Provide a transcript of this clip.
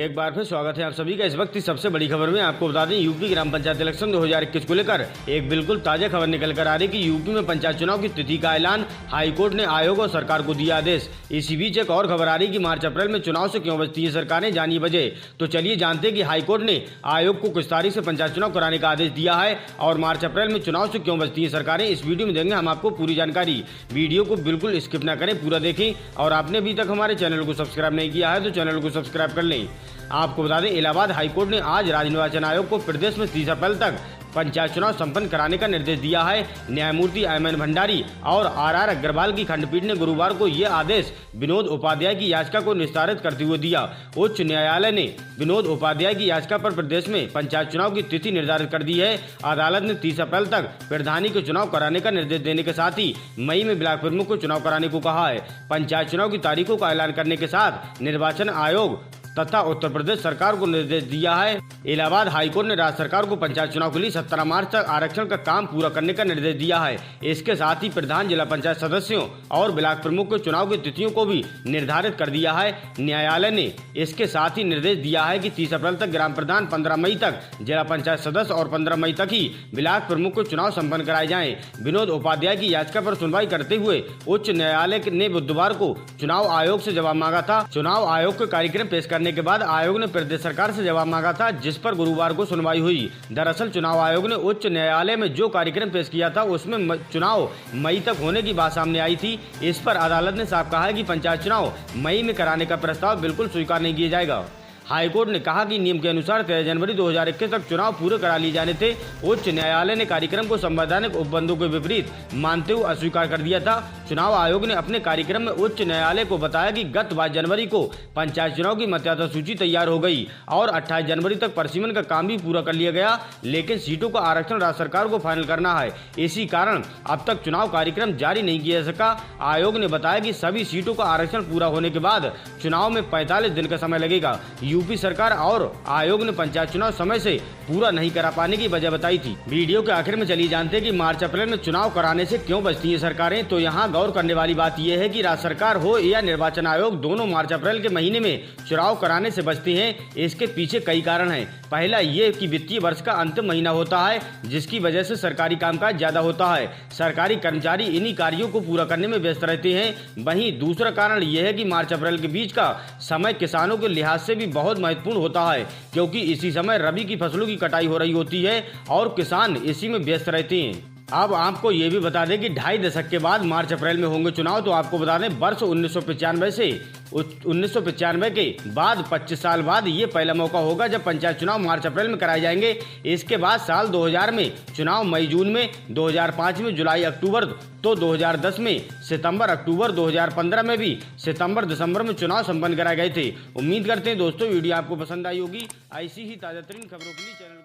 एक बार फिर स्वागत है आप सभी का। इस वक्त की सबसे बड़ी खबर में आपको बता दें, यूपी ग्राम पंचायत इलेक्शन 2021 को लेकर एक बिल्कुल ताजा खबर निकल कर आ रही कि यूपी में पंचायत चुनाव की तिथि का ऐलान हाईकोर्ट ने आयोग और सरकार को दिया आदेश। इसी बीच एक और खबर आ रही कि मार्च अप्रैल में चुनाव से क्यों बचती है सरकारें, जानिए वजह। तो चलिए जानते हैं कि हाईकोर्ट ने आयोग को किस तारीख से पंचायत चुनाव कराने का आदेश दिया है और मार्च अप्रैल में चुनाव से क्यों बचती है सरकारें। इस वीडियो में देंगे हम आपको पूरी जानकारी। वीडियो को बिल्कुल स्किप न करें, पूरा देखें और आपने अभी तक हमारे चैनल को सब्सक्राइब नहीं किया है तो चैनल को सब्सक्राइब कर लें। आपको बता दें, इलाहाबाद हाईकोर्ट ने आज राज्य निर्वाचन आयोग को प्रदेश में 30 अप्रैल तक पंचायत चुनाव संपन्न कराने का निर्देश दिया है। न्यायमूर्ति एमएन भंडारी और आर अग्रवाल की खंडपीठ ने गुरुवार को यह आदेश विनोद उपाध्याय की याचिका को निस्तारित करते हुए दिया। उच्च न्यायालय ने विनोद उपाध्याय की याचिका पर प्रदेश में पंचायत चुनाव की तिथि निर्धारित कर दी है। अदालत ने 30 अप्रैल तक प्रधानी को चुनाव कराने का निर्देश देने के साथ ही मई में ब्लॉक प्रमुख को चुनाव कराने को कहा है। पंचायत चुनाव की तारीखों का ऐलान करने के साथ निर्वाचन आयोग तथा उत्तर प्रदेश सरकार को निर्देश दिया है। इलाहाबाद हाईकोर्ट ने राज्य सरकार को पंचायत चुनाव के लिए 17 मार्च तक आरक्षण का काम पूरा करने का निर्देश दिया है। इसके साथ ही प्रधान जिला पंचायत सदस्यों और ब्लॉक प्रमुख के चुनाव की तिथियों को भी निर्धारित कर दिया है। न्यायालय ने इसके साथ ही निर्देश दिया है कि 30 अप्रैल तक ग्राम प्रधान, 15 मई तक जिला पंचायत सदस्य और 15 मई तक ही ब्लॉक प्रमुख को चुनाव संपन्न कराए जाएं। विनोद उपाध्याय की याचिका पर सुनवाई करते हुए उच्च न्यायालय ने बुधवार को चुनाव आयोग से जवाब मांगा था। चुनाव आयोग के कार्यक्रम पेश करने के बाद आयोग ने प्रदेश सरकार से जवाब मांगा था, जिस पर गुरुवार को सुनवाई हुई। दरअसल चुनाव आयोग ने उच्च न्यायालय में जो कार्यक्रम पेश किया था उसमें चुनाव मई तक होने की बात सामने आई थी। इस पर अदालत ने साफ कहा है कि पंचायत चुनाव मई में कराने का प्रस्ताव बिल्कुल स्वीकार नहीं किया जाएगा। हाईकोर्ट ने कहा कि नियम के अनुसार 13 जनवरी 2021 तक चुनाव पूरे करा लिए जाने थे। उच्च न्यायालय ने कार्यक्रम को संवैधानिक उपबंधों के विपरीत मानते हुए अस्वीकार कर दिया था। चुनाव आयोग ने अपने कार्यक्रम में उच्च न्यायालय को बताया कि गत 22 जनवरी को पंचायत चुनाव की मतदाता सूची तैयार हो गई और 28 जनवरी तक परिसीमन का काम भी पूरा कर लिया गया, लेकिन सीटों का आरक्षण राज्य सरकार को फाइनल करना है। इसी कारण अब तक चुनाव कार्यक्रम जारी नहीं किया जा सका। आयोग ने बताया कि सभी सीटों का आरक्षण पूरा होने के बाद चुनाव में 45 दिन का समय लगेगा। यूपी सरकार और आयोग ने पंचायत चुनाव समय से पूरा नहीं करा पाने की वजह बताई थी। वीडियो के आखिर में चलिए जानते हैं कि मार्च अप्रैल में चुनाव कराने से क्यों बचती है सरकारें। तो यहाँ गौर करने वाली बात यह है कि राज्य सरकार हो या निर्वाचन आयोग, दोनों मार्च अप्रैल के महीने में चुनाव कराने से बचती हैं। इसके पीछे कई कारण हैं। पहला ये कि वित्तीय वर्ष का अंतिम महीना होता है, जिसकी वजह से सरकारी कामकाज ज्यादा होता है। सरकारी कर्मचारी इन्हीं कार्यों को पूरा करने में व्यस्त रहते हैं। वहीं दूसरा कारण यह है कि मार्च अप्रैल के बीच का समय किसानों के लिहाज से भी बहुत महत्वपूर्ण होता है, क्योंकि इसी समय रबी की फसलों की कटाई हो रही होती है और किसान इसी में व्यस्त रहते हैं। अब आपको ये भी बता दें कि 2.5 दशक के बाद मार्च अप्रैल में होंगे चुनाव। तो आपको बता दें, वर्ष 1995 से 1995 के बाद 25 साल बाद ये पहला मौका होगा जब पंचायत चुनाव मार्च अप्रैल में कराए जाएंगे। इसके बाद साल 2000 में चुनाव मई जून में, 2005 में जुलाई अक्टूबर, तो 2010 में सितंबर अक्टूबर, 2015 में भी सितंबर दिसंबर में चुनाव संपन्न कराए गए थे। उम्मीद करते हैं दोस्तों वीडियो आपको पसंद आई होगी। ऐसी ही ताजा तरीन खबरों के लिए चैनल